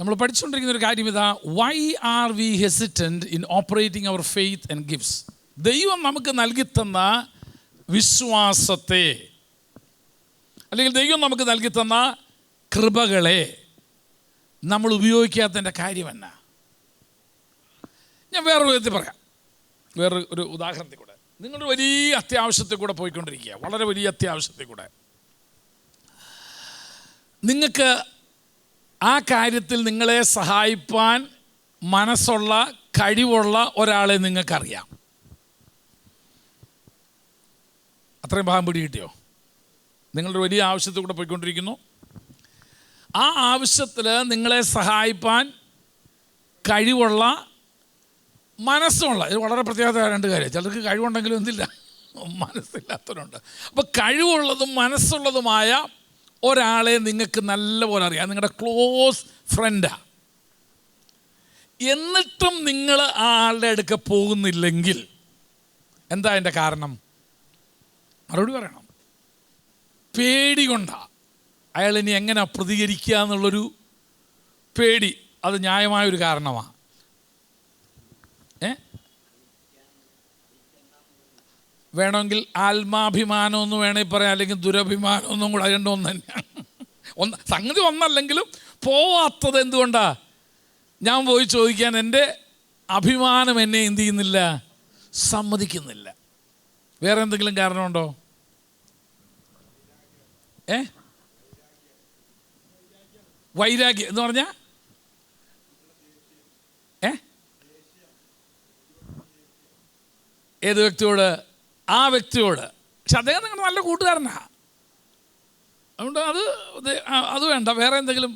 നമ്മൾ പഠിച്ചുകൊണ്ടിരിക്കുന്ന ഒരു കാര്യം ഇതാ, why are we hesitant in operating our faith and gifts. ദൈവം നമുക്ക് നൽകിത്തന്ന വിശ്വാസത്തെ, അല്ലെങ്കിൽ ദൈവം നമുക്ക് നൽകിത്തന്ന കൃപകളെ നമ്മൾ ഉപയോഗിക്കാത്തതിൻ്റെ കാര്യം എന്നാ? ഞാൻ വേറൊരു വിധത്തിൽ പറയാം, വേറൊരു ഉദാഹരണത്തിൽ കൂടെ. നിങ്ങളൊരു വലിയ അത്യാവശ്യത്തിൽ കൂടെ പോയിക്കൊണ്ടിരിക്കുക, വളരെ വലിയ അത്യാവശ്യത്തിൽ കൂടെ. നിങ്ങൾക്ക് ആ കാര്യത്തിൽ നിങ്ങളെ സഹായിപ്പാൻ മനസ്സുള്ള, കഴിവുള്ള ഒരാളെ നിങ്ങൾക്കറിയാം. അത്രയും ഭാഗം പിടി കിട്ടിയോ? നിങ്ങളുടെ വലിയ ആവശ്യത്തിൽ കൂടെ പോയിക്കൊണ്ടിരിക്കുന്നു. ആ ആവശ്യത്തിൽ നിങ്ങളെ സഹായിപ്പാൻ കഴിവുള്ള, മനസ്സുള്ള, ഇത് വളരെ പ്രത്യേകത രണ്ട് കാര്യം. ചിലർക്ക് കഴിവുണ്ടെങ്കിലും എന്തില്ല, മനസ്സില്ലാത്തവരുണ്ട്. അപ്പോൾ കഴിവുള്ളതും മനസ്സുള്ളതുമായ ഒരാളെ നിങ്ങൾക്ക് നല്ലപോലെ അറിയാം, നിങ്ങളുടെ ക്ലോസ് ഫ്രണ്ടാണ്. എന്നിട്ടും നിങ്ങൾ ആ ആളുടെ അടുക്ക പോകുന്നില്ലെങ്കിൽ എന്താ അതിൻ്റെ കാരണം? മറുപടി പറയണം. പേടി കൊണ്ടാണ്. അയാൾ ഇനി എങ്ങനെ പ്രതികരിക്കുക എന്നുള്ളൊരു പേടി, അത് ന്യായമായൊരു കാരണമാണ്. വേണമെങ്കിൽ ആത്മാഭിമാനമൊന്നും വേണമെങ്കിൽ പറയാം, അല്ലെങ്കിൽ ദുരഭിമാനമൊന്നും കൂടെ. രണ്ടും ഒന്ന് തന്നെയാണ്. സംഗതി ഒന്നല്ലെങ്കിലും പോവാത്തത് എന്തുകൊണ്ടാണ്? ഞാൻ പോയി ചോദിക്കാൻ എൻ്റെ അഭിമാനം എന്നെ എന്ത് ചെയ്യുന്നില്ല, സമ്മതിക്കുന്നില്ല. വേറെ എന്തെങ്കിലും കാരണമുണ്ടോ? വൈരാഗ്യം എന്ന് പറഞ്ഞാൽ ഏത് വ്യക്തിയോട്? ആ വ്യക്തിയോട്. പക്ഷെ അദ്ദേഹം നിങ്ങളുടെ നല്ല കൂട്ടുകാരനാണ്, അതുകൊണ്ട് അത് വേണ്ട. വേറെ എന്തെങ്കിലും?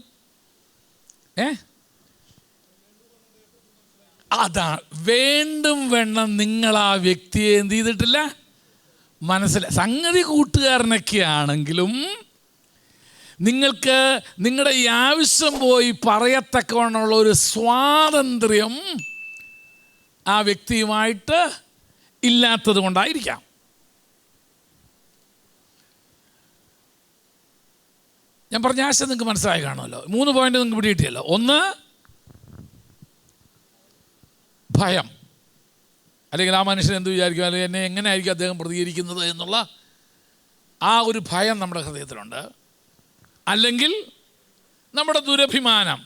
അതാണ് വേണ്ടും വേണം. നിങ്ങൾ ആ വ്യക്തിയെ എന്ത് ചെയ്തിട്ടില്ല, സംഗതി കൂട്ടുകാരനൊക്കെ ആണെങ്കിലും നിങ്ങൾക്ക് നിങ്ങളുടെ ഈ ആവശ്യം പോയി പറയത്തക്കവണ്ണമുള്ള ഒരു സ്വാതന്ത്ര്യം ആ വ്യക്തിയുമായിട്ട് ഇല്ലാത്തത് കൊണ്ടായിരിക്കാം. ഞാൻ പറഞ്ഞ ആശയം നിങ്ങൾക്ക് മനസ്സിലായി കാണുമല്ലോ. 3 പോയിന്റ് നിങ്ങൾക്ക് പിടി കിട്ടിയല്ലോ. ഒന്ന്, ഭയം, അല്ലെങ്കിൽ ആ മനുഷ്യൻ എന്ത് വിചാരിക്കും, അല്ലെങ്കിൽ എന്നെ എങ്ങനെ ആയിരിക്കും അദ്ദേഹം പ്രതികരിക്കുന്നത് എന്നുള്ള ആ ഒരു ഭയം നമ്മുടെ ഹൃദയത്തിലുണ്ട്. അല്ലെങ്കിൽ നമ്മുടെ ദുരഭിമാനം.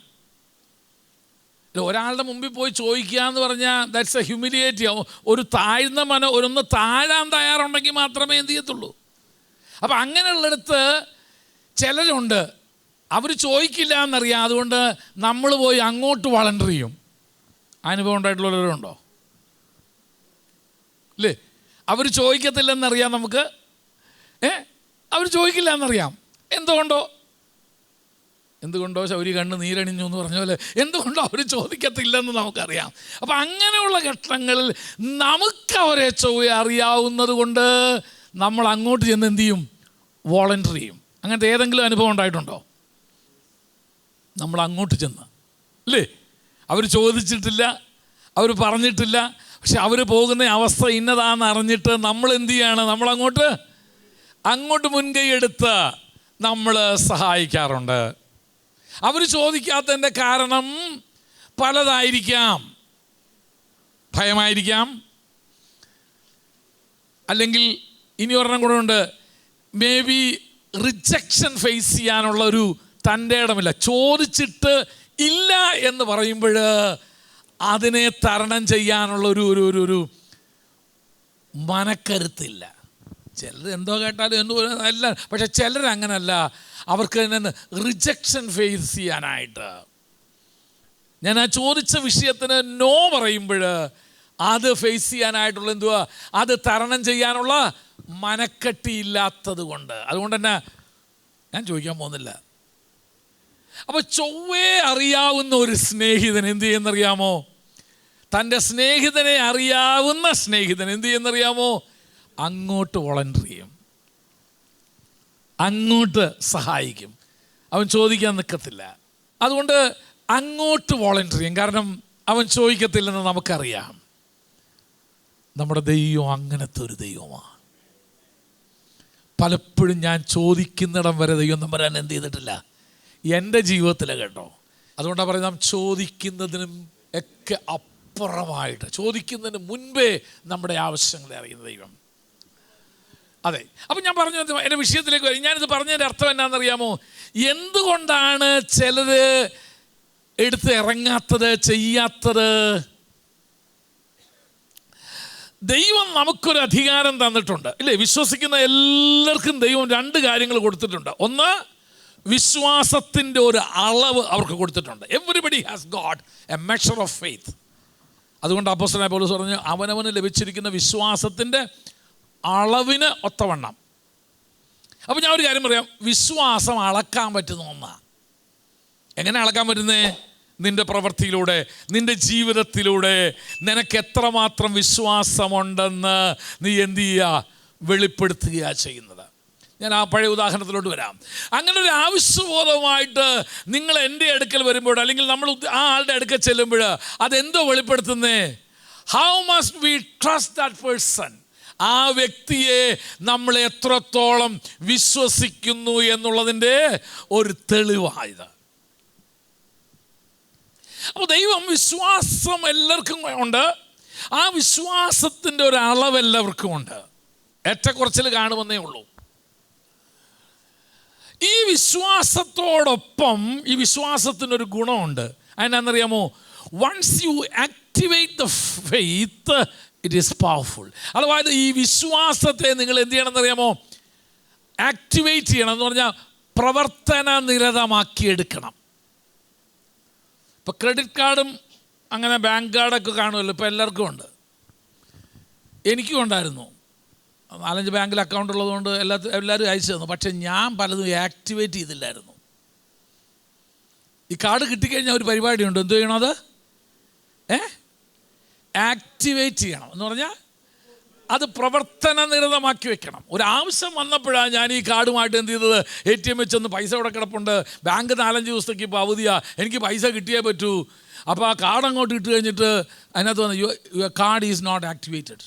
ഒരാളുടെ മുമ്പിൽ പോയി ചോദിക്കുക എന്ന് പറഞ്ഞാൽ ദാറ്റ്സ് എ ഹ്യൂമിലിയേറ്റ്. ഒരു താഴ്ന്ന ഒന്ന് താഴാൻ തയ്യാറുണ്ടെങ്കിൽ മാത്രമേ എന്ത് ചെയ്യത്തുള്ളൂ. അപ്പം അങ്ങനെയുള്ളിടത്ത് ചിലരുണ്ട്, അവർ ചോദിക്കില്ല എന്നറിയാം, അതുകൊണ്ട് നമ്മൾ പോയി അങ്ങോട്ട് വളണ്ടർ ചെയ്യും. അനുഭവം ഉണ്ടായിട്ടുള്ളവരുണ്ടോ? അല്ലേ? അവർ ചോദിക്കത്തില്ലെന്നറിയാം നമുക്ക്. അവർ ചോദിക്കില്ല എന്നറിയാം. എന്തുകൊണ്ടോ ശൗരി കണ്ണ് നീരണിഞ്ഞു എന്ന് പറഞ്ഞ പോലെ എന്തുകൊണ്ടോ അവർ ചോദിക്കത്തില്ലെന്ന് നമുക്കറിയാം. അപ്പം അങ്ങനെയുള്ള ഘട്ടങ്ങളിൽ നമുക്ക് അവരെ അറിയാവുന്നത് കൊണ്ട് നമ്മൾ അങ്ങോട്ട് ചെന്ന് എന്ത് ചെയ്യും? വോളണ്ടർ ചെയ്യും. അങ്ങനത്തെ ഏതെങ്കിലും അനുഭവം ഉണ്ടായിട്ടുണ്ടോ? നമ്മൾ അങ്ങോട്ട് ചെന്ന്, അല്ലേ? അവർ ചോദിച്ചിട്ടില്ല, അവർ പറഞ്ഞിട്ടില്ല, പക്ഷെ അവർ പോകുന്ന അവസ്ഥ ഇന്നതാണെന്ന് അറിഞ്ഞിട്ട് നമ്മൾ എന്ത് ചെയ്യാണ്? നമ്മൾ അങ്ങോട്ട് മുൻകൈ എടുത്ത് നമ്മൾ സഹായിക്കാറുണ്ട്. അവർ ചോദിക്കാത്തതിൻ്റെ കാരണം പലതായിരിക്കാം. ഭയമായിരിക്കാം, അല്ലെങ്കിൽ ഇനി ഒരെണ്ണം കൂടെ ഉണ്ട്, മേ ബി റിജക്ഷൻ ഫേസ് ചെയ്യാനുള്ള ഒരു തൻ്റെ ഇടമില്ല. ചോദിച്ചിട്ട് ഇല്ല എന്ന് പറയുമ്പോൾ അതിനെ തരണം ചെയ്യാനുള്ള ഒരു മനക്കരുത്തില്ല. ചിലർ എന്തോ കേട്ടാലും എന്തോ അല്ല, പക്ഷെ ചിലരങ്ങനല്ല. അവർക്ക് തന്നെ റിജക്ഷൻ ഫേസ് ചെയ്യാനായിട്ട്, ഞാൻ ആ ചോദിച്ച വിഷയത്തിന് നോ പറയുമ്പോൾ അത് ഫേസ് ചെയ്യാനായിട്ടുള്ള എന്തുവാ, അത് തരണം ചെയ്യാനുള്ള മനക്കെട്ടിയില്ലാത്തത് കൊണ്ട്. അതുകൊണ്ട് തന്നെ ഞാൻ ചോദിക്കാൻ പോകുന്നില്ല. അപ്പോൾ ചൊവ്വേ അറിയാവുന്ന ഒരു സ്നേഹിതൻ എന്ത് ചെയ്യുന്നറിയാമോ? തൻ്റെ സ്നേഹിതനെ അറിയാവുന്ന സ്നേഹിതൻ എന്ത് ചെയ്യുന്നറിയാമോ? അങ്ങോട്ട് വോളണ്ടർ ചെയ്യും, അങ്ങോട്ട് സഹായിക്കും. അവൻ ചോദിക്കാൻ നിൽക്കത്തില്ല. അതുകൊണ്ട് അങ്ങോട്ട് വോളണ്ടർ ചെയ്യും. കാരണം അവൻ ചോദിക്കത്തില്ലെന്ന് നമുക്കറിയാം. നമ്മുടെ ദൈവം അങ്ങനത്തെ ഒരു ദൈവമാണ്. പലപ്പോഴും ഞാൻ ചോദിക്കുന്നിടം വരെ ദൈവം തമ്പുരാൻ എന്ത് ചെയ്തിട്ടില്ല എൻ്റെ ജീവിതത്തിൽ കേട്ടോ. അതുകൊണ്ടാണ് പറയുന്നത്, നാം ചോദിക്കുന്നതിനും ഒക്കെ അപ്പുറമായിട്ട്, ചോദിക്കുന്നതിന് മുൻപേ നമ്മുടെ ആവശ്യങ്ങളെ അറിയുന്ന ദൈവം. അതെ. അപ്പം ഞാൻ പറഞ്ഞു എൻ്റെ വിഷയത്തിലേക്ക് വരും. ഞാനിത് പറഞ്ഞതിൻ്റെ അർത്ഥം എന്നാണെന്നറിയാമോ? എന്തുകൊണ്ടാണ് ചിലർ എടുത്ത് ഇറങ്ങാത്തത്, ചെയ്യാത്തത്? ദൈവം നമുക്കൊരു അധികാരം തന്നിട്ടുണ്ട്, ഇല്ലേ? വിശ്വസിക്കുന്ന എല്ലാവർക്കും ദൈവം 2 കാര്യങ്ങൾ കൊടുത്തിട്ടുണ്ട്. ഒന്ന്, വിശ്വാസത്തിൻ്റെ ഒരു അളവ് അവർക്ക് കൊടുത്തിട്ടുണ്ട്. Everybody has got A measure of faith. അതുകൊണ്ട് അപ്പോസ്തലനായ പൗലോസ് പറഞ്ഞു, അവനവന് ലഭിച്ചിരിക്കുന്ന വിശ്വാസത്തിൻ്റെ അളവിന് ഒത്തവണ്ണം. അപ്പോൾ ഞാൻ ഒരു കാര്യം പറയാം, വിശ്വാസം അളക്കാൻ പറ്റുന്ന ഒന്നാണ്. എങ്ങനെ അളക്കാൻ പറ്റുന്നേ? നിൻ്റെ പ്രവൃത്തിയിലൂടെ, നിൻ്റെ ജീവിതത്തിലൂടെ നിനക്ക് എത്രമാത്രം വിശ്വാസമുണ്ടെന്ന് നീ എന്ത് ചെയ്യുക? വെളിപ്പെടുത്തുകയാണ് ചെയ്യുന്നത്. ഞാൻ ആ പഴയ ഉദാഹരണത്തിലോട്ട് വരാം. അങ്ങനെ ഒരു ആവശ്യബോധമായിട്ട് നിങ്ങൾ എൻ്റെ അടുക്കൽ വരുമ്പോൾ, അല്ലെങ്കിൽ നമ്മൾ ആ ആളുടെ അടുക്കൽ ചെല്ലുമ്പോൾ, അതെന്തോ വെളിപ്പെടുത്തുന്നേ? How must we trust that person? ആ വ്യക്തിയെ നമ്മൾ എത്രത്തോളം വിശ്വസിക്കുന്നു എന്നുള്ളതിൻ്റെ ഒരു തെളിവായത്. അപ്പോൾ ദൈവം വിശ്വാസം എല്ലാവർക്കും ഉണ്ട്. ആ വിശ്വാസത്തിൻ്റെ ഒരു അളവ് എല്ലാവർക്കും ഉണ്ട്. ഏറ്റക്കുറച്ചിൽ കാണുമെന്നേ ഉള്ളൂ. ഈ വിശ്വാസത്തോടൊപ്പം ഈ വിശ്വാസത്തിനൊരു ഗുണമുണ്ട്. അതിനെന്നറിയാമോ? Once you activate the faith, it is powerful. അതായത് ഈ വിശ്വാസത്തെ നിങ്ങൾ എന്ത് ചെയ്യണം എന്നറിയാമോ? ആക്ടിവേറ്റ് ചെയ്യണം എന്ന് പറഞ്ഞാൽ പ്രവർത്തന നിരതമാക്കിയെടുക്കണം. ഇപ്പോൾ ക്രെഡിറ്റ് കാർഡും അങ്ങനെ ബാങ്ക് കാർഡൊക്കെ കാണുമല്ലോ, ഇപ്പോൾ എല്ലാവർക്കും ഉണ്ട്. എനിക്കും ഉണ്ടായിരുന്നു. 4-5 ബാങ്കിൽ അക്കൗണ്ട് ഉള്ളതുകൊണ്ട് എല്ലാവരും അയച്ചു തന്നു. പക്ഷേ ഞാൻ പലതും ആക്ടിവേറ്റ് ചെയ്തില്ലായിരുന്നു. ഈ കാർഡ് കിട്ടിക്കഴിഞ്ഞാൽ ഒരു പരിപാടിയുണ്ട്. എന്ത് ചെയ്യണം? അത് ആക്ടിവേറ്റ് ചെയ്യണം എന്ന് പറഞ്ഞാൽ അത് പ്രവർത്തന നിരതമാക്കി വെക്കണം. ഒരാവശ്യം വന്നപ്പോഴാണ് ഞാൻ ഈ കാർഡുമായിട്ട് എന്ത് ചെയ്തത്? ATM വെച്ചൊന്ന് പൈസ ഇവിടെ കിടപ്പുണ്ട്, ബാങ്ക് 4-5 ദിവസത്തേക്ക് ഇപ്പോൾ അവധിയാണ്, എനിക്ക് പൈസ കിട്ടിയേ പറ്റൂ. അപ്പോൾ ആ കാർഡ് അങ്ങോട്ട് ഇട്ട് കഴിഞ്ഞിട്ട് അതിനകത്ത് വന്ന് your card is not activated.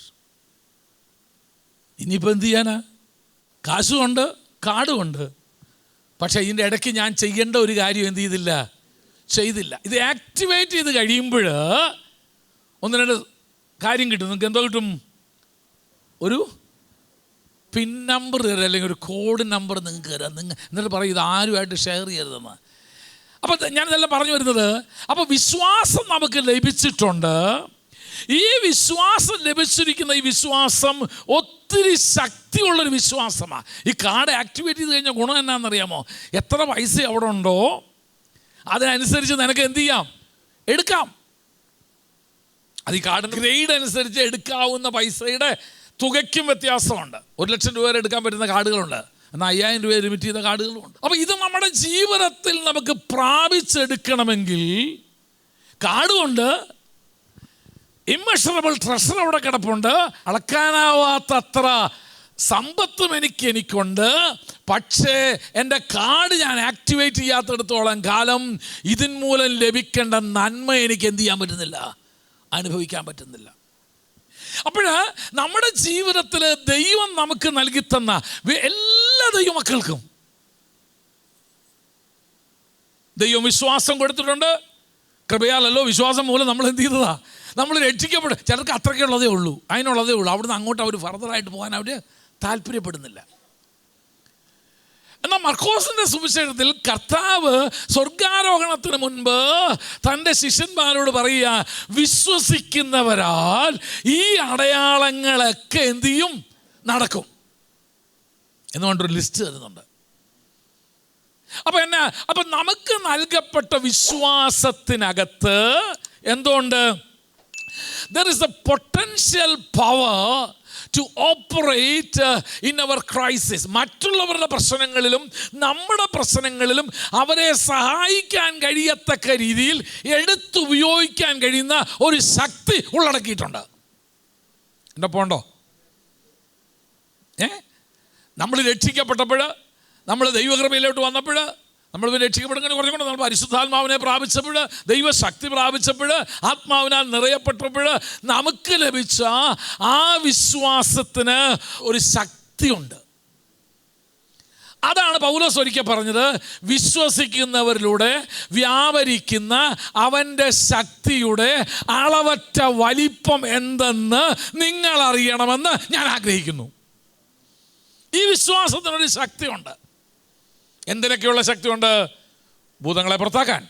ഇനിയിപ്പോൾ എന്ത് ചെയ്യാനാ? കാശുമുണ്ട്, കാർഡുമുണ്ട്. പക്ഷേ ഇതിൻ്റെ ഇടയ്ക്ക് ഞാൻ ചെയ്യേണ്ട ഒരു കാര്യം എന്ത് ചെയ്തില്ല. ഇത് ആക്ടിവേറ്റ് ചെയ്ത് കഴിയുമ്പോൾ 1-2 കാര്യം കിട്ടും. നിങ്ങൾക്ക് എന്തോ കിട്ടും? ഒരു പിൻ നമ്പർ തരാം, അല്ലെങ്കിൽ ഒരു കോഡ് നമ്പർ നിങ്ങൾക്ക് തരാം. എന്നിട്ട് പറയും ഇത് ആരുമായിട്ട് ഷെയർ ചെയ്യരുതെന്ന്. അപ്പോൾ ഞാനിതെല്ലാം പറഞ്ഞു വരുന്നത്, അപ്പോൾ വിശ്വാസം നമുക്ക് ലഭിച്ചിട്ടുണ്ട്. ഈ വിശ്വാസം ലഭിച്ചിരിക്കുന്ന ഈ വിശ്വാസം ഒത്തിരി ശക്തിയുള്ളൊരു വിശ്വാസമാണ്. ഈ കാർഡ് ആക്ടിവേറ്റ് ചെയ്ത് കഴിഞ്ഞാൽ ഗുണം എന്നാണെന്നറിയാമോ? എത്ര പൈസ അവിടെ ഉണ്ടോ അതിനനുസരിച്ച് നിനക്ക് എന്ത് ചെയ്യാം? എടുക്കാം. അത് ഈ കാർഡിൻ്റെ ഗ്രേഡ് അനുസരിച്ച് എടുക്കാവുന്ന പൈസയുടെ തുകയ്ക്കും വ്യത്യാസമുണ്ട്. 1 ലക്ഷം രൂപ വരെ എടുക്കാൻ പറ്റുന്ന കാർഡുകളുണ്ട്, എന്നാൽ 5000 രൂപ ലിമിറ്റ് ചെയ്ത കാർഡുകളുമുണ്ട്. അപ്പോൾ ഇത് നമ്മുടെ ജീവിതത്തിൽ നമുക്ക് പ്രാപിച്ചെടുക്കണമെങ്കിൽ കാർഡുകൊണ്ട് ഇമ്മഷറബിൾ ട്രഷർ അവിടെ കിടപ്പുണ്ട്. അളക്കാനാവാത്തത്ര സമ്പത്തും എനിക്കുണ്ട്. പക്ഷേ എൻ്റെ കാർഡ് ഞാൻ ആക്ടിവേറ്റ് ചെയ്യാത്തിടത്തോളം കാലം ഇതിൻ മൂലം ലഭിക്കേണ്ട നന്മ എനിക്ക് എന്ത് ചെയ്യാൻ പറ്റുന്നില്ല? അനുഭവിക്കാൻ പറ്റുന്നില്ല. അപ്പോൾ നമ്മുടെ ജീവിതത്തിൽ ദൈവം നമുക്ക് നൽകി തന്ന എല്ലാ ദൈവമക്കൾക്കും ദൈവം വിശ്വാസം കൊടുത്തിട്ടുണ്ട്. കൃപയാലല്ലോ, വിശ്വാസം മൂലം നമ്മൾ എന്ത് ചെയ്തതാ? നമ്മൾ രക്ഷിക്കപ്പെടും. ചിലർക്ക് അത്രയ്ക്കുള്ളതേ ഉള്ളൂ, അതിനുള്ളതേ ഉള്ളൂ. അവിടുന്ന് അങ്ങോട്ട് അവർ ഫർദറായിട്ട് പോകാൻ അവർ താല്പര്യപ്പെടുന്നില്ല. എന്നാൽ മർക്കോസിൻ്റെ സുവിശേഷത്തിൽ കർത്താവ് സ്വർഗാരോഹണത്തിന് മുൻപ് തൻ്റെ ശിഷ്യന്മാരോട് പറയുക, വിശ്വസിക്കുന്നവരാൽ ഈ അടയാളങ്ങളൊക്കെ എന്ത് ചെയ്യും? നടക്കും എന്നുകൊണ്ടൊരു ലിസ്റ്റ് തരുന്നുണ്ട്. അപ്പം നമുക്ക് നൽകപ്പെട്ട വിശ്വാസത്തിനകത്ത് എന്തുകൊണ്ട്? There is a potential power to operate in our crisis. മറ്റുള്ളവരുടെ പ്രശ്നങ്ങളിലും നമ്മുടെ പ്രശ്നങ്ങളിലും അവരെ സഹായിക്കാൻ കഴിയത്തക്ക രീതിയിൽ എടുത്തുപയോഗിക്കാൻ കഴിയുന്ന ഒരു ശക്തി ഉള്ളടക്കിയിട്ടുണ്ട്. എൻ്റെ പോണ്ടോ? നമ്മൾ രക്ഷിക്കപ്പെട്ടപ്പോൾ, നമ്മൾ ദൈവകൃപയിലോട്ട് വന്നപ്പോൾ, നമ്മൾ രക്ഷിക്കപ്പെടുന്നതിന് കുറച്ചുകൊണ്ട് നമ്മൾ പരിശുദ്ധാത്മാവിനെ പ്രാപിച്ചപ്പോൾ, ദൈവശക്തി പ്രാപിച്ചപ്പോൾ, ആത്മാവിനാൽ നിറയപ്പെട്ടപ്പോൾ നമുക്ക് ലഭിച്ച ആ വിശ്വാസത്തിന് ഒരു ശക്തിയുണ്ട്. അതാണ് പൗലോസ് ഒരിക്കൽ പറഞ്ഞത്, വിശ്വസിക്കുന്നവരിലൂടെ വ്യാപരിക്കുന്ന അവൻ്റെ ശക്തിയുടെ അളവറ്റ വലിപ്പം എന്തെന്ന് നിങ്ങൾ അറിയണമെന്ന് ഞാൻ ആഗ്രഹിക്കുന്നു. ഈ വിശ്വാസത്തിനൊരു ശക്തിയുണ്ട്. എന്തിനൊക്കെയുള്ള ശക്തിയുണ്ട്? ഭൂതങ്ങളെ പുറത്താക്കാൻ,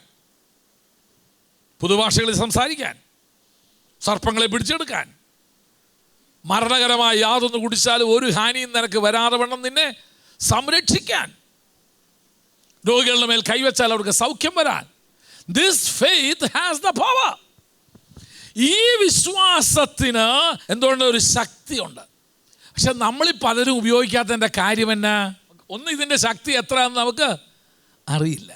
പുതുഭാഷകളിൽ സംസാരിക്കാൻ, സർപ്പങ്ങളെ പിടിച്ചെടുക്കാൻ, മരണകരമായ യാതൊന്ന് കുടിച്ചാലും ഒരു ഹാനിയും നിനക്ക് വരാതെ വണ്ണം നിന്നെ സംരക്ഷിക്കാൻ, രോഗികളുടെ മേൽ കൈവച്ചാൽ അവർക്ക് സൗഖ്യം വരാൻ. This faith has the power. ഈ വിശ്വാസത്തിന് എന്തുകൊണ്ട് ഒരു ശക്തിയുണ്ട്. പക്ഷെ നമ്മളീ പലരും ഉപയോഗിക്കാത്തതിൻ്റെ കാര്യം എന്നാ? ഒന്ന്, ഇതിൻ്റെ ശക്തി എത്രയാണെന്ന് നമുക്ക് അറിയില്ല.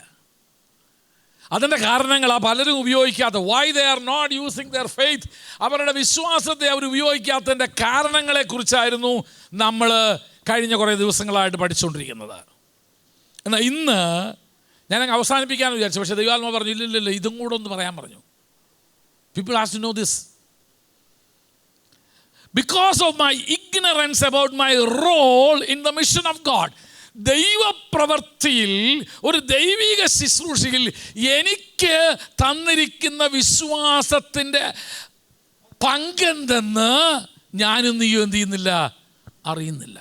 അതിൻ്റെ കാരണങ്ങളാണ് പലരും ഉപയോഗിക്കാത്ത. Why they are not using their faith. അവരുടെ വിശ്വാസത്തെ അവർ ഉപയോഗിക്കാത്തതിൻ്റെ കാരണങ്ങളെക്കുറിച്ചായിരുന്നു നമ്മൾ കഴിഞ്ഞ കുറേ ദിവസങ്ങളായിട്ട് പഠിച്ചുകൊണ്ടിരിക്കുന്നത്. എന്നാൽ ഇന്ന് ഞാനങ്ങ് അവസാനിപ്പിക്കാമെന്ന് വിചാരിച്ചു. പക്ഷേ ദൈവാത്മാവ് പറഞ്ഞു, ഇല്ലില്ല, ഇതും കൂടെ ഒന്ന് പറയാൻ പറഞ്ഞു. People has to know this. Because of my ignorance about my role in the mission of God. ദൈവപ്രവൃത്തിയിൽ, ഒരു ദൈവിക ശുശ്രൂഷയിൽ എനിക്ക് തന്നിരിക്കുന്ന വിശ്വാസത്തിൻ്റെ പങ്കെന്തെന്ന് ഞാനും നീയും എന്ത് ചെയ്യുന്നില്ല, അറിയുന്നില്ല.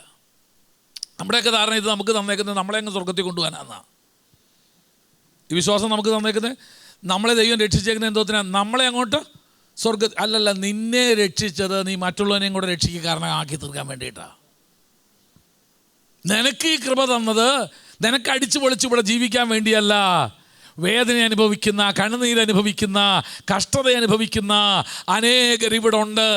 നമ്മുടെയൊക്കെ ധാരണ ഇത് നമുക്ക് തന്നേക്കുന്നത് നമ്മളെ അങ്ങ് സ്വർഗത്തിൽ കൊണ്ടുപോകാനാണ്. ഈ വിശ്വാസം നമുക്ക് തന്നേക്കുന്നത് നമ്മളെ ദൈവം രക്ഷിച്ചേക്കുന്നത് എന്തോത്തിനാണ്? നമ്മളെ അങ്ങോട്ട് അല്ലല്ല, നിന്നെ രക്ഷിച്ചത് നീ മറ്റുള്ളവനെയും കൂടെ രക്ഷിക്കുക കാരണം ആക്കി തീർക്കാൻ വേണ്ടിയിട്ടാണ്. നിനക്ക് ഈ കൃപ തന്നത് നിനക്ക് അടിച്ചു പൊളിച്ച് ഇവിടെ ജീവിക്കാൻ വേണ്ടിയല്ല. വേദന അനുഭവിക്കുന്ന, കണ്ണുനീരനുഭവിക്കുന്ന, കഷ്ടത അനുഭവിക്കുന്ന അനേകർ ഇവിടെ ഉണ്ട്.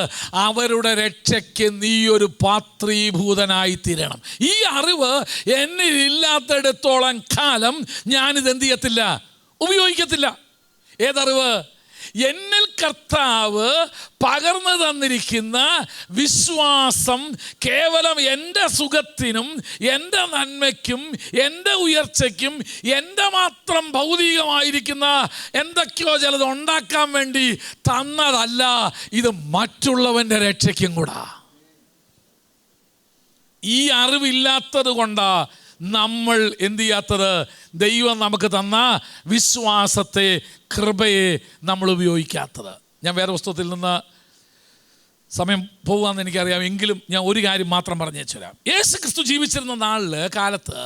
അവരുടെ രക്ഷയ്ക്ക് നീ ഒരു പാത്രീഭൂതനായി തീരണം. ഈ അറിവ് എന്നിലില്ലാത്തിടത്തോളം കാലം ഞാനിത് എന്ത് ചെയ്യത്തില്ല, ഉപയോഗിക്കത്തില്ല. ഏതറിവ്? എന്നിൽ കർത്താവ് പകർന്നു തന്നിരിക്കുന്ന വിശ്വാസം കേവലം എൻ്റെ സുഖത്തിനും എൻ്റെ നന്മയ്ക്കും എൻ്റെ ഉയർച്ചയ്ക്കും എൻ്റെ മാത്രം ഭൗതികമായിരിക്കുന്ന എന്തൊക്കെയോ ചിലത് ഉണ്ടാക്കാൻ വേണ്ടി തന്നതല്ല. ഇത് മറ്റുള്ളവൻ്റെ രക്ഷയ്ക്കും കൂടാ. ഈ അറിവില്ലാത്തത് കൊണ്ടാണ് നമ്മൾ എന്ത് ചെയ്യാത്തത്? ദൈവം നമുക്ക് തന്ന വിശ്വാസത്തെ, കൃപയെ നമ്മൾ ഉപയോഗിക്കാത്തത്. ഞാൻ വേറെ പുസ്തകത്തിൽ നിന്ന് സമയം പോകാമെന്ന് എനിക്കറിയാം, എങ്കിലും ഞാൻ ഒരു കാര്യം മാത്രം പറഞ്ഞു വെച്ചുതരാം. യേശു ക്രിസ്തു ജീവിച്ചിരുന്ന കാലത്ത്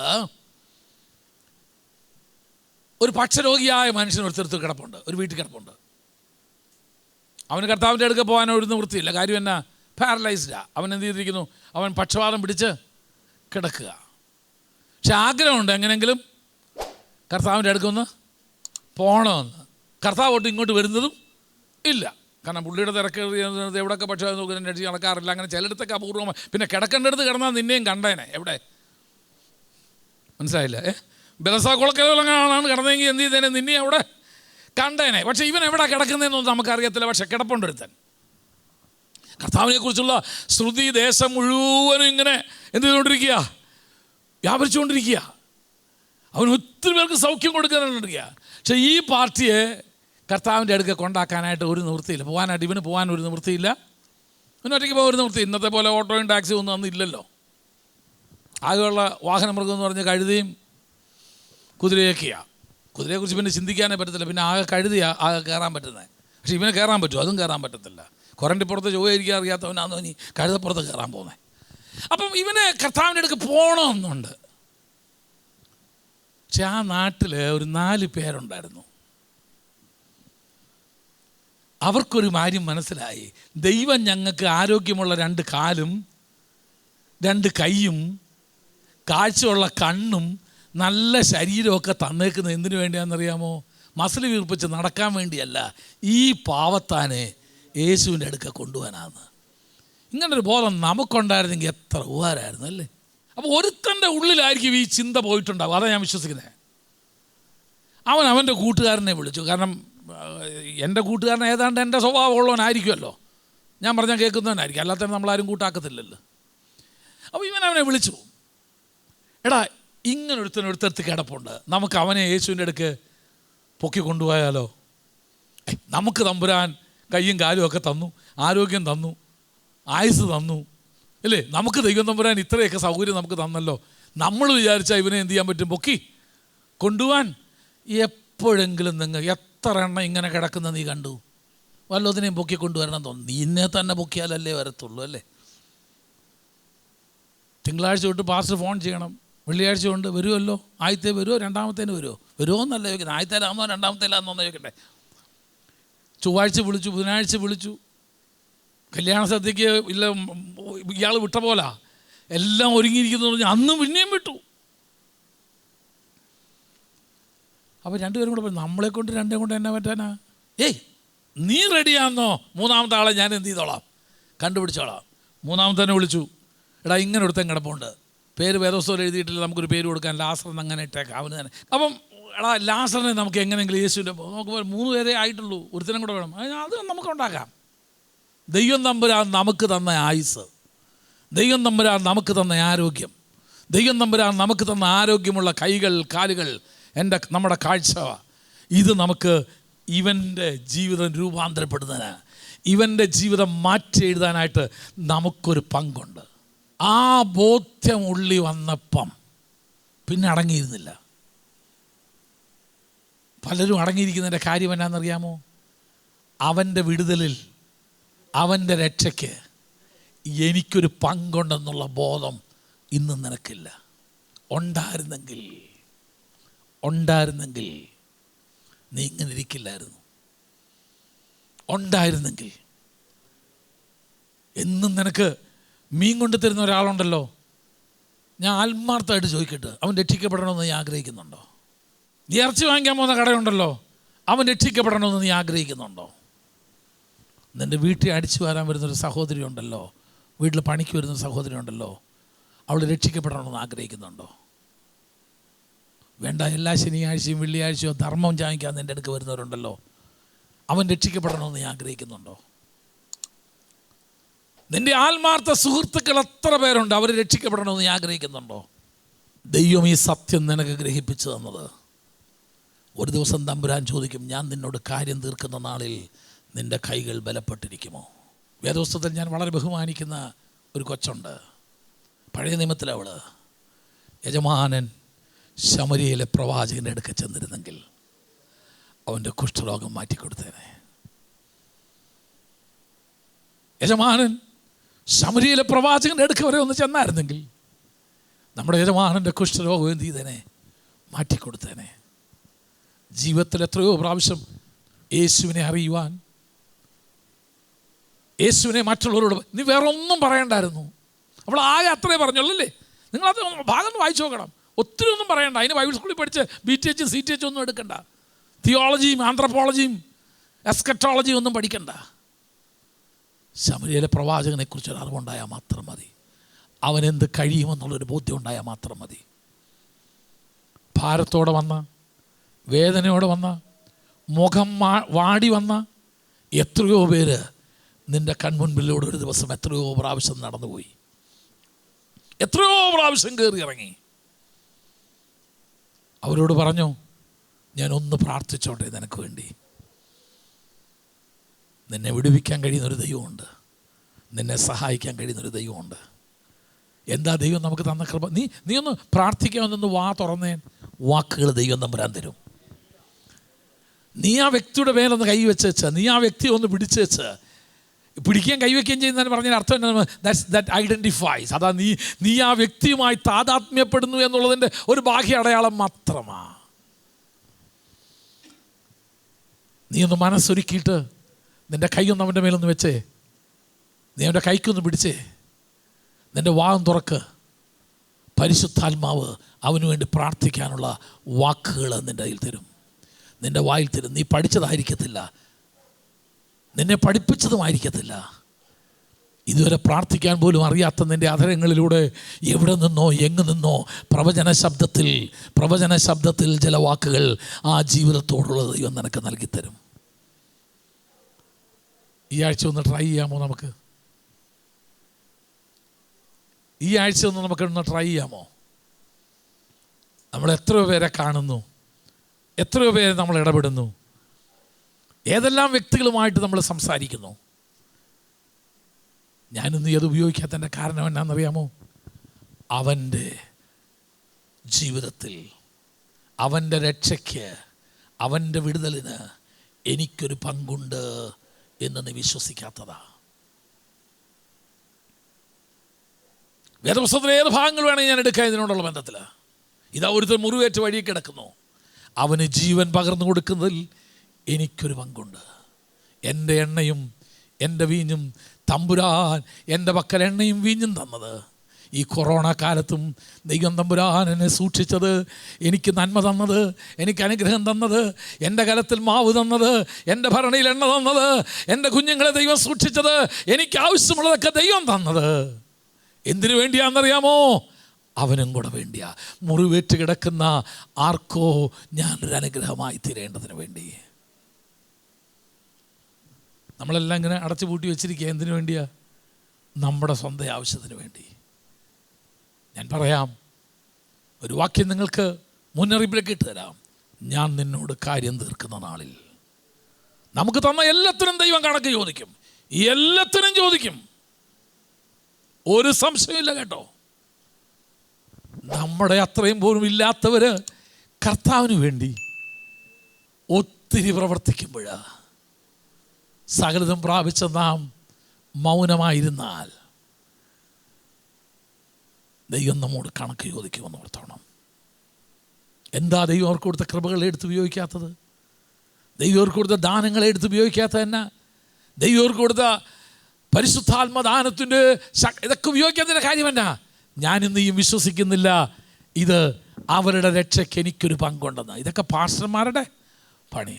ഒരു പക്ഷരോഗിയായ മനുഷ്യൻ ഒരുത്തരത്തിൽ കിടപ്പുണ്ട്, ഒരു വീട്ടിൽ കിടപ്പുണ്ട്. അവന് കർത്താവിൻ്റെ അടുക്ക പോകാൻ ഒരു നിവൃത്തിയില്ല. കാര്യം എന്നാ? പാരലൈസ്ഡാണ്. അവൻ എന്ത് ചെയ്തിരിക്കുന്നു? അവൻ പക്ഷവാതം പിടിച്ച് കിടക്കുക. പക്ഷെ ആഗ്രഹമുണ്ട് എങ്ങനെയെങ്കിലും കർത്താവിൻ്റെ അടുക്കൊന്ന് പോകണമെന്ന്. കർത്താവ് തൊട്ട് ഇങ്ങോട്ട് വരുന്നതും ഇല്ല. കാരണം പുള്ളിയുടെ തിരക്ക് എവിടെയൊക്കെ പക്ഷേ രക്ഷിച്ച് നടക്കാറില്ല. അങ്ങനെ ചിലയിടത്തൊക്കെ അപൂർവമായി. പിന്നെ കിടക്കേണ്ടടുത്ത് കിടന്നാൽ നിന്നെയും കണ്ടേനെ. എവിടെ? മനസ്സിലായില്ല? ബലസാക്കുളക്കാണ് കിടന്നെങ്കിൽ എന്ത് ചെയ്തേനെ? നിന്നെ അവിടെ കണ്ടേനെ. പക്ഷേ ഇവൻ എവിടെ കിടക്കുന്നതെന്നൊന്നും നമുക്കറിയത്തില്ല. പക്ഷെ കിടപ്പുണ്ടൊരുത്തൻ. കർത്താവിനെ കുറിച്ചുള്ള ശ്രുതി ദേശം മുഴുവനും ഇങ്ങനെ എന്ത് ചെയ്തുകൊണ്ടിരിക്കുക? വ്യാപരിച്ചുകൊണ്ടിരിക്കുക. അവൻ ഒത്തിരി പേർക്ക് സൗഖ്യം കൊടുക്കാനുണ്ടിരിക്കുക. പക്ഷേ ഈ പാർട്ടിയെ കർത്താവിൻ്റെ അടുക്ക കൊണ്ടാക്കാനായിട്ട് ഒരു നിവൃത്തിയില്ല. പോകാനായിട്ട് ഇവന് പോകാൻ ഒരു നിവൃത്തിയില്ല. ഇവന് ഒറ്റയ്ക്ക് പോകാൻ ഒരു നിവൃത്തി. ഇന്നത്തെ പോലെ ഓട്ടോയും ടാക്സിയും ഒന്നും അന്ന് ഇല്ലല്ലോ. ആകെയുള്ള വാഹനമൃഗം എന്ന് പറഞ്ഞ് കഴുതയും കുതിരയൊക്കെയാണ്. കുതിരയെക്കുറിച്ച് പിന്നെ ചിന്തിക്കാനേ പറ്റത്തില്ല. പിന്നെ ആകെ കഴുതിയാണ് ആകെ കയറാൻ പറ്റുന്നത്. പക്ഷേ ഇവന് കയറാൻ പറ്റുമോ? അതും കയറാൻ പറ്റത്തില്ല. കുറണ്ടിപ്പുറത്ത് ചൊവ്വയിരിക്കാൻ അറിയാത്തവനാണെന്നോ ഇനി കഴുതപ്പുറത്ത് കയറാൻ പോകുന്നത്. അപ്പം ഇവന് കർത്താവിൻ്റെ അടുക്ക് പോകണമെന്നുണ്ട്. പക്ഷെ ആ നാട്ടിൽ ഒരു 4 പേരുണ്ടായിരുന്നു. അവർക്കൊരു കാര്യം മനസ്സിലായി. ദൈവം ഞങ്ങൾക്ക് ആരോഗ്യമുള്ള 2 കാലും 2 കൈയും കാഴ്ചയുള്ള കണ്ണും നല്ല ശരീരമൊക്കെ തന്നേക്കുന്നത് എന്തിനു വേണ്ടിയാണെന്നറിയാമോ? മസിൽ വീർപ്പിച്ച് നടക്കാൻ വേണ്ടിയല്ല, ഈ പാവത്താനെ യേശുവിൻ്റെ അടുക്ക കൊണ്ടുപോകാനാണ്. ഇങ്ങനൊരു ബോധം നമുക്കുണ്ടായിരുന്നെങ്കിൽ എത്ര ഉപകാരമായിരുന്നു അല്ലേ? അപ്പോൾ ഒരുത്തൻ്റെ ഉള്ളിലായിരിക്കും ഈ ചിന്ത പോയിട്ടുണ്ടാവും. അതാണ് ഞാൻ വിശ്വസിക്കുന്നത്. അവൻ്റെ കൂട്ടുകാരനെ വിളിച്ചു. കാരണം എൻ്റെ കൂട്ടുകാരൻ ഏതാണ്ട് എൻ്റെ സ്വഭാവമുള്ളവനായിരിക്കുമല്ലോ. ഞാൻ പറഞ്ഞാൽ കേൾക്കുന്നവനായിരിക്കും. അല്ലാത്ത നമ്മളാരും കൂട്ടാക്കത്തില്ലല്ലോ. അപ്പോൾ അവനെ വിളിച്ചു. എടാ, ഇങ്ങനൊരുത്തടുത്ത് കിടപ്പുണ്ട്, നമുക്ക് അവനെ യേശുവിൻ്റെ അടുക്ക് പൊക്കി കൊണ്ടുപോയാലോ? നമുക്ക് തമ്പുരാൻ കയ്യും കാലും ഒക്കെ തന്നു, ആരോഗ്യം തന്നു, ആയുസ് തന്നു അല്ലേ? നമുക്ക് ദൈവം തമ്പുരാൻ ഇത്രയൊക്കെ സൗകര്യം നമുക്ക് തന്നല്ലോ. നമ്മൾ വിചാരിച്ചാൽ ഇവനെ എന്ത് ചെയ്യാൻ പറ്റും? പൊക്കി കൊണ്ടുപോകാൻ. എപ്പോഴെങ്കിലും നിങ്ങൾ എത്ര എണ്ണം ഇങ്ങനെ കിടക്കുന്ന നീ കണ്ടു? വല്ലതിനെയും പൊക്കി കൊണ്ടുവരണം തോന്നുന്നു. നീ ഇന്നെ തന്നെ പൊക്കിയാലല്ലേ വരത്തുള്ളൂ അല്ലേ? തിങ്കളാഴ്ച തൊട്ട് പാസ്റ്റർ ഫോൺ ചെയ്യണം, വെള്ളിയാഴ്ച കൊണ്ട് വരുമല്ലോ, ആദ്യത്തെ വരുമോ രണ്ടാമത്തേന് വരുമോ എന്നല്ല ചോദിക്കുന്നത്. ആദ്യത്തേലാണെന്നോ രണ്ടാമത്തേലാണെന്നോ ചോദിക്കട്ടെ. ചൊവ്വാഴ്ച വിളിച്ചു, ബുധനാഴ്ച വിളിച്ചു, കല്യാണ സദ്യക്ക് ഇല്ല ഇയാൾ വിട്ട പോലാ എല്ലാം ഒരുങ്ങിയിരിക്കുന്നു പറഞ്ഞാൽ അന്ന് പിന്നെയും വിട്ടു. അപ്പോൾ രണ്ടുപേരും കൂടെ പറഞ്ഞു, നമ്മളെ കൊണ്ട് രണ്ടേ കൊണ്ട് എന്നാ പറ്റാനാ? ഏയ് നീ റെഡിയാണെന്നോ? മൂന്നാമത്തെ ആളെ ഞാൻ എന്ത് ചെയ്തോളാം, കണ്ടുപിടിച്ചോളാം. മൂന്നാമത്തെ വിളിച്ചു, എടാ ഇങ്ങനെ ഒരുത്തൻ കിടപ്പുണ്ട്, പേര് വേദോസ്തവത്തിൽ എഴുതിയിട്ടില്ല, നമുക്കൊരു പേര് കൊടുക്കാൻ, ലാസർ എന്ന് അങ്ങനെ ഇട്ടേക്കാം അവന് തന്നെ. അപ്പം എടാ ലാസറിനെ നമുക്ക് എങ്ങനെയെങ്കിലും യേശുവിൻ്റെ നമുക്ക് 3 പേരേ ആയിട്ടുള്ളൂ, ഒരുത്തനും കൂടെ വേണം, അത് നമുക്ക് ഉണ്ടാക്കാം. ദൈവം തമ്പുരാൻ നമുക്ക് തന്ന ആയുസ്, ദൈവം തമ്പുരാൻ നമുക്ക് തന്ന ആരോഗ്യം, ദൈവം തമ്പുരാൻ നമുക്ക് തന്ന ആരോഗ്യമുള്ള കൈകൾ കാലുകൾ, നമ്മുടെ കാഴ്ച, ഇത് നമുക്ക് ഇവൻ്റെ ജീവിതം രൂപാന്തരപ്പെടുന്നതിന്, ഇവൻ്റെ ജീവിതം മാറ്റി എഴുതാനായിട്ട് നമുക്കൊരു പങ്കുണ്ട്. ആ ബോധ്യം ഉള്ളി വന്നപ്പം പിന്നെ അടങ്ങിയിരുന്നില്ല. പലരും അടങ്ങിയിരിക്കുന്നതിൻ്റെ കാര്യം എന്നാണെന്നറിയാമോ? അവൻ്റെ വിടുതലിൽ, അവൻ്റെ രക്ഷയ്ക്ക് എനിക്കൊരു പങ്കുണ്ടെന്നുള്ള ബോധം ഇന്നും നിനക്കില്ല. ഉണ്ടായിരുന്നെങ്കിൽ നീ ഇങ്ങനെ ഇരിക്കില്ലായിരുന്നു. ഉണ്ടായിരുന്നെങ്കിൽ എന്നും നിനക്ക് മീൻ കൊണ്ട് തരുന്ന ഒരാളുണ്ടല്ലോ, ഞാൻ ആത്മാർത്ഥമായിട്ട് ചോദിക്കട്ടെ, അവൻ രക്ഷിക്കപ്പെടണമെന്ന് നീ ആഗ്രഹിക്കുന്നുണ്ടോ? നീ ഇറച്ചി വാങ്ങിക്കാൻ പോകുന്ന കടയുണ്ടല്ലോ, അവൻ രക്ഷിക്കപ്പെടണമെന്ന് നീ ആഗ്രഹിക്കുന്നുണ്ടോ? നിൻ്റെ വീട്ടിൽ അടിച്ചു വരാൻ വരുന്നൊരു സഹോദരി ഉണ്ടല്ലോ, വീട്ടിൽ പണിക്ക് വരുന്ന സഹോദരി ഉണ്ടല്ലോ, അവൾ രക്ഷിക്കപ്പെടണമെന്ന് ആഗ്രഹിക്കുന്നുണ്ടോ? വേണ്ട, എല്ലാ ശനിയാഴ്ചയും വെള്ളിയാഴ്ചയോ ധർമ്മം ചാങ്ങിക്കാൻ നിൻ്റെ അടുക്ക് വരുന്നവരുണ്ടല്ലോ, അവൻ രക്ഷിക്കപ്പെടണമെന്ന് നീ ആഗ്രഹിക്കുന്നുണ്ടോ? നിൻ്റെ ആത്മാർത്ഥ സുഹൃത്തുക്കൾ എത്ര പേരുണ്ട്, അവർ രക്ഷിക്കപ്പെടണമെന്ന് നീ ആഗ്രഹിക്കുന്നുണ്ടോ? ദൈവം ഈ സത്യം നിനക്ക് ഗ്രഹിപ്പിച്ചു തന്നത്. ഒരു ദിവസം തമ്പുരാൻ ചോദിക്കും, ഞാൻ നിന്നോട് കാര്യം തീർക്കുന്ന നാളിൽ നിൻ്റെ കൈകൾ ബലപ്പെട്ടിരിക്കുമോ? വേദപുസ്തകത്തിൽ ഞാൻ വളരെ ബഹുമാനിക്കുന്ന ഒരു കൊച്ചുണ്ട്, പഴയ നിയമത്തിലവൾ. യജമാനൻ ശമരിയയിലെ പ്രവാചകൻ്റെ അടുക്ക ചെന്നിരുന്നെങ്കിൽ അവൻ്റെ കുഷ്ഠരോഗം മാറ്റിക്കൊടുത്തേനെ. യജമാനൻ ശമരിയയിലെ പ്രവാചകൻ്റെ അടുക്ക വരെ ഒന്ന് ചെന്നായിരുന്നെങ്കിൽ നമ്മുടെ യജമാനൻ്റെ കുഷ്ഠരോഗം എന്ത് ചെയ്തേനെ? മാറ്റിക്കൊടുത്തേനെ. ജീവിതത്തിൽ എത്രയോ പ്രാവശ്യം യേശുവിനെ അറിയുവാൻ, യേശുവിനെ മറ്റുള്ളവരോട് നീ വേറെ ഒന്നും പറയണ്ടായിരുന്നു, അവൾ ആകെ അത്രേ പറഞ്ഞുള്ളല്ലേ. നിങ്ങളത് ഭാഗം വായിച്ചു നോക്കണം, ഒത്തിരി ഒന്നും പറയണ്ട. അതിന് ബൈബിൾ സ്കൂളിൽ പഠിച്ച് BTH CTH ഒന്നും എടുക്കണ്ട, തിയോളജിയും ആന്ത്രപ്പോളജിയും എസ്കറ്റോളജിയും ഒന്നും പഠിക്കണ്ട. ശമരിയയിലെ പ്രവാചകനെക്കുറിച്ചൊരു അറിവുണ്ടായാൽ മാത്രം മതി, അവനെന്ത് കഴിയുമെന്നുള്ളൊരു ബോധ്യം ഉണ്ടായാൽ മാത്രം മതി. ഭാരത്തോടെ വന്ന, വേദനയോടെ വന്ന, മുഖം വാടി വന്ന എത്രയോ പേര് നിൻ്റെ കൺമുൻപിലൂടെ ഒരു ദിവസം എത്രയോ പ്രാവശ്യം നടന്നുപോയി, എത്രയോ പ്രാവശ്യം കയറി ഇറങ്ങി. അവരോട് പറഞ്ഞു, ഞാനൊന്ന് പ്രാർത്ഥിച്ചോട്ടെ നിനക്ക് വേണ്ടി. നിന്നെ വിടുവിക്കാൻ കഴിയുന്നൊരു ദൈവമുണ്ട്, നിന്നെ സഹായിക്കാൻ കഴിയുന്നൊരു ദൈവമുണ്ട്. എന്താ ദൈവം നമുക്ക് തന്ന കൃപ? നീ ഒന്ന് പ്രാർത്ഥിക്കാമെന്നൊന്ന് വാ തുറന്നേ, വാക്കുകൾ ദൈവം തമ്പുരാൻ തരും. നീ ആ വ്യക്തിയുടെ മേലൊന്ന് കൈ വെച്ച്, നീ ആ വ്യക്തിയെ ഒന്ന് പിടിച്ചു വെച്ച്, പിടിക്കുകയും കൈവയ്ക്കുകയും ചെയ്യുന്നതിന് പറഞ്ഞതിന് അർത്ഥം എന്താ? That identifies. അതാ നീ ആ വ്യക്തിയുമായി താതാത്മ്യപ്പെടുന്നു എന്നുള്ളതിൻ്റെ ഒരു ബാഹ്യ അടയാളം മാത്രമാണ്. നീ ഒന്ന് മനസ്സൊരുക്കിയിട്ട് നിൻ്റെ കൈയൊന്ന് അവൻ്റെ മേലൊന്ന് വെച്ചേ, നീ അവൻ്റെ കൈക്കൊന്ന് പിടിച്ചേ, നിൻ്റെ വാഹം തുറക്ക്. പരിശുദ്ധാത്മാവ് അവന് വേണ്ടി പ്രാർത്ഥിക്കാനുള്ള വാക്കുകൾ നിൻ്റെ കയ്യിൽ തരും, നിൻ്റെ വായിൽ തരും. നീ പഠിച്ചതായിരിക്കത്തില്ല, നിന്നെ പഠിപ്പിച്ചതുമായിരിക്കത്തില്ല, ഇതുവരെ പ്രാർത്ഥിക്കാൻ പോലും അറിയാത്ത നിൻ്റെ അധരങ്ങളിലൂടെ എവിടെ നിന്നോ എങ്ങു നിന്നോ പ്രവചന ശബ്ദത്തിൽ ചില വാക്കുകൾ ആ ജീവിതത്തോടുള്ള ദൈവം നിനക്ക് നൽകിത്തരും. ഈ ആഴ്ച ഒന്ന് ട്രൈ ചെയ്യാമോ? ഈ ആഴ്ച നമുക്കൊന്ന് ട്രൈ ചെയ്യാമോ? നമ്മൾ എത്രയോ പേരെ കാണുന്നു, എത്രയോ പേരെ നമ്മൾ ഇടപെടുന്നു, ഏതെല്ലാം വ്യക്തികളുമായിട്ട് നമ്മൾ സംസാരിക്കുന്നു. ഞാനിന്ന് ഇത് ഉപയോഗിക്കാത്തതിൻ്റെ കാരണം എന്നാണെന്നറിയാമോ? അവൻ്റെ ജീവിതത്തിൽ അവൻ്റെ രക്ഷയ്ക്ക്, അവൻ്റെ വിടുതലിന് എനിക്കൊരു പങ്കുണ്ട് എന്ന് നീ വിശ്വസിക്കാത്തതാ. വേദപുസ്തകത്തിലെ ഏത് ഭാഗങ്ങൾ വേണമെങ്കിൽ ഞാൻ എടുക്കാം ഇതിനോടുള്ള ബന്ധത്തിൽ. ഇതാ ഒരുത്തർ മുറിവേറ്റ് വഴി കിടക്കുന്നു, അവന് ജീവൻ പകർന്നു കൊടുക്കുന്നതിൽ എനിക്കൊരു പങ്കുണ്ട്. എൻ്റെ എണ്ണയും എൻ്റെ വീഞ്ഞും, തമ്പുരാൻ എൻ്റെ പക്കൽ എണ്ണയും വീഞ്ഞും തന്നത്, ഈ കൊറോണ കാലത്തും ദൈവം തമ്പുരാൻ എന്നെ സൂക്ഷിച്ചത്, എനിക്ക് നന്മ തന്നത്, എനിക്ക് അനുഗ്രഹം തന്നത്, എൻ്റെ കലത്തിൽ മാവ് തന്നത്, എൻ്റെ ഭരണിയിൽ എണ്ണ തന്നത്, എൻ്റെ കുഞ്ഞുങ്ങളെ ദൈവം സൂക്ഷിച്ചത്, എനിക്ക് ആവശ്യമുള്ളതൊക്കെ ദൈവം തന്നത് എന്തിനു വേണ്ടിയാണെന്നറിയാമോ? അവനും കൂടെ വേണ്ടിയാ. മുറിവേറ്റ് കിടക്കുന്ന ആർക്കോ ഞാനൊരു അനുഗ്രഹമായി തീരേണ്ടതിന് വേണ്ടി. നമ്മളെല്ലാം ഇങ്ങനെ അടച്ചു പൂട്ടി വെച്ചിരിക്കുക എന്തിനു വേണ്ടിയാ? നമ്മുടെ സ്വന്തം ആവശ്യത്തിന് വേണ്ടി. ഞാൻ പറയാം, ഒരു വാക്യം നിങ്ങൾക്ക് മുന്നറിയിപ്പിലേക്ക് ഇട്ട് തരാം. ഞാൻ നിന്നോട് കാര്യം തീർക്കുന്ന നാളിൽ. നമുക്ക് തന്ന എല്ലാത്തിനും ദൈവം കണക്ക് ചോദിക്കും, എല്ലാത്തിനും ചോദിക്കും, ഒരു സംശയമില്ല കേട്ടോ. നമ്മുടെ അത്രയും പോലും ഇല്ലാത്തവര് കർത്താവിന് വേണ്ടി ഒത്തിരി പ്രവർത്തിക്കുമ്പോൾ സകലതും പ്രാപിച്ച നാം മൗനമായിരുന്നാൽ ദൈവം നമ്മോട് കണക്ക് ചോദിക്കുമെന്ന് ഓർത്തോണം. എന്താ ദൈവം അവർക്ക് കൊടുത്ത കൃപകളെ എടുത്ത് ഉപയോഗിക്കാത്തത്? ദൈവം അവർക്ക് കൊടുത്ത ദാനങ്ങളെ എടുത്ത് ഉപയോഗിക്കാത്തത് എന്നാ? ദൈവം അവർക്ക് കൊടുത്ത പരിശുദ്ധാത്മദാനത്തിൻ്റെ ഇതൊക്കെ ഉപയോഗിക്കാത്തതിൻ്റെ കാര്യം എന്നാ? ഞാനിന്ന് ഈ വിശ്വസിക്കുന്നില്ല ഇത് അവരുടെ രക്ഷയ്ക്ക് എനിക്കൊരു പങ്കുണ്ടെന്ന്. ഇതൊക്കെ പാസ്റ്റർമാരുടെ പണി.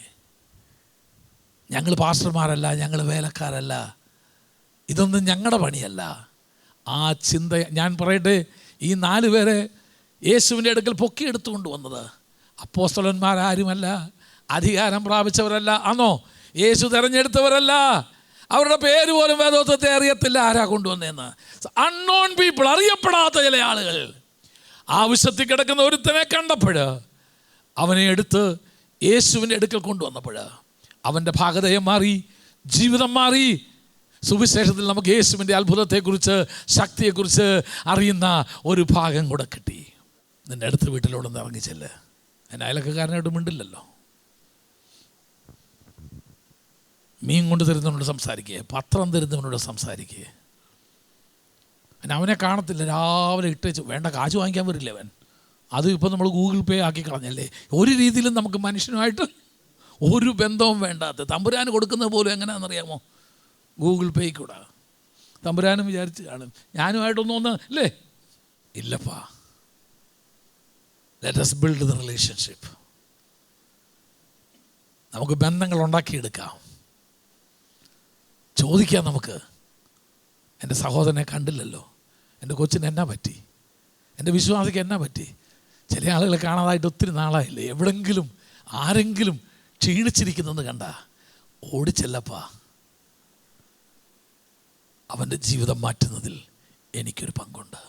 ഞങ്ങൾ പാസ്റ്റർമാരല്ല, ഞങ്ങൾ വേലക്കാരല്ല, ഇതൊന്നും ഞങ്ങളുടെ പണിയല്ല. ആ ചിന്ത ഞാൻ പറയട്ടെ, ഈ 4 പേരെ യേശുവിൻ്റെ അടുക്കൽ പൊക്കിയെടുത്തുകൊണ്ട് വന്നത് അപ്പോസ്തലന്മാരാരുമല്ല, അധികാരം പ്രാപിച്ചവരല്ല, ആണോ? യേശു തിരഞ്ഞെടുത്തവരല്ല, അവരുടെ പേര് പോലും വേദോത്വത്തെ അറിയത്തില്ല ആരാ കൊണ്ടുവന്നതെന്ന്. അൺനോൺ പീപ്പിൾ, അറിയപ്പെടാത്ത ചില ആളുകൾ ആവശ്യത്തിൽ കിടക്കുന്ന ഒരുത്തനെ കണ്ടപ്പോൾ അവനെ എടുത്ത് യേശുവിൻ്റെ അടുക്കൽ കൊണ്ടുവന്നപ്പോൾ അവൻ്റെ ഭാഗതയം മാറി, ജീവിതം മാറി. സുവിശേഷത്തിൽ നമുക്ക് യേശുവിൻ്റെ അത്ഭുതത്തെക്കുറിച്ച്, ശക്തിയെക്കുറിച്ച് അറിയുന്ന ഒരു ഭാഗം കൂടെ കിട്ടി. നിൻ്റെ അടുത്ത വീട്ടിലൂടെ ഒന്ന് ഇറങ്ങിച്ചല്ലേ. അതിന് അയലക്കാരനായിട്ട് മിണ്ടില്ലല്ലോ. മീൻ കൊണ്ട് തരുന്നവനോട് സംസാരിക്കുക, പത്രം തരുന്നവനോട് സംസാരിക്കുക. അവനെ കാണത്തില്ല, രാവിലെ ഇട്ടേച്ച് വേണ്ട കാശ് വാങ്ങിക്കാൻ വരില്ല അവൻ. അതും ഇപ്പം നമ്മൾ ഗൂഗിൾ പേ ആക്കി കളഞ്ഞല്ലേ. ഒരു രീതിയിലും നമുക്ക് മനുഷ്യനുമായിട്ട് ഒരു ബന്ധവും വേണ്ടാത്ത, തമ്പുരാന് കൊടുക്കുന്നത് പോലും എങ്ങനെയാണെന്നറിയാമോ? ഗൂഗിൾ പേ കൂടെ. തമ്പുരാനും വിചാരിച്ച് കാണും ഞാനുമായിട്ടൊന്നും അല്ലേ? ഇല്ലപ്പാ. Let us build the relationship. നമുക്ക് ബന്ധങ്ങൾ ഉണ്ടാക്കിയെടുക്കാം. ചോദിക്കാം നമുക്ക്, എൻ്റെ സഹോദരനെ കണ്ടില്ലല്ലോ, എൻ്റെ കൊച്ചിന് എന്നാ പറ്റി, എൻ്റെ വിശ്വാസിക്ക് എന്നാ പറ്റി? ചില ആളുകളെ കാണാതായിട്ട് ഒത്തിരി നാളായില്ലേ. എവിടെങ്കിലും ആരെങ്കിലും ക്ഷീണിച്ചിരിക്കുന്നെന്ന് കണ്ട ഓടിച്ചെല്ലപ്പാ. അവൻ്റെ ജീവിതം മാറ്റുന്നതിൽ എനിക്കൊരു പങ്കുണ്ട്.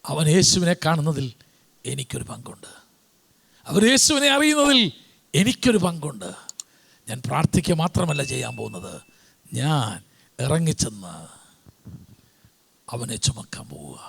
അവൻ യേശുവിനെ കാണുന്നതിൽ എനിക്കൊരു പങ്കുണ്ട്. അവർ യേശുവിനെ അറിയുന്നതിൽ എനിക്കൊരു പങ്കുണ്ട്. ഞാൻ പ്രാർത്ഥിക്കുക മാത്രമല്ല ചെയ്യാൻ പോകുന്നത്, ഞാൻ ഇറങ്ങിച്ചെന്ന് അവനെ ചുമക്കാൻ പോവുക.